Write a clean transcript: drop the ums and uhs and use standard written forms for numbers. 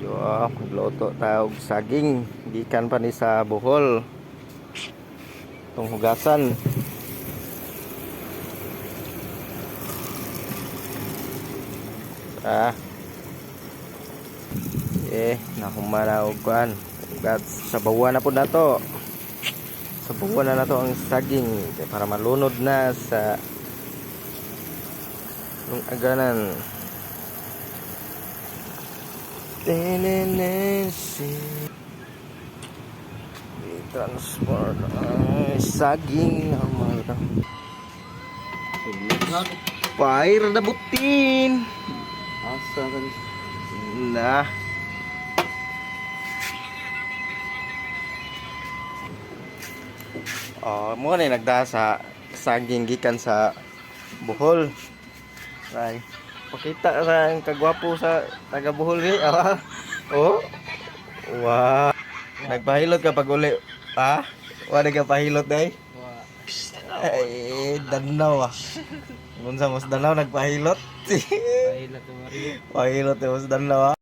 Yo, magluto tayo og saging gikan pa ni sa Bohol. Tong hugasan. Nahuma na og kuan. Ugat sa bawa na po na to. Sa bawa na to ang saging para malunod na sa aganan. Tenenesi transport saging naman pair na butin Asa kan nah mo na nagdasa saging gikan sa Bohol. Ay, pakita sa ang kagwapo sa taga Bohol ni. Oh. Wow. Nagpahilot ka pag uli. Ha? Wala ka pahilot day? Ay, danaw ah. Kung sa mas danaw nagpahilot. Pahilot mo rin. Pahilot mas danaw ah.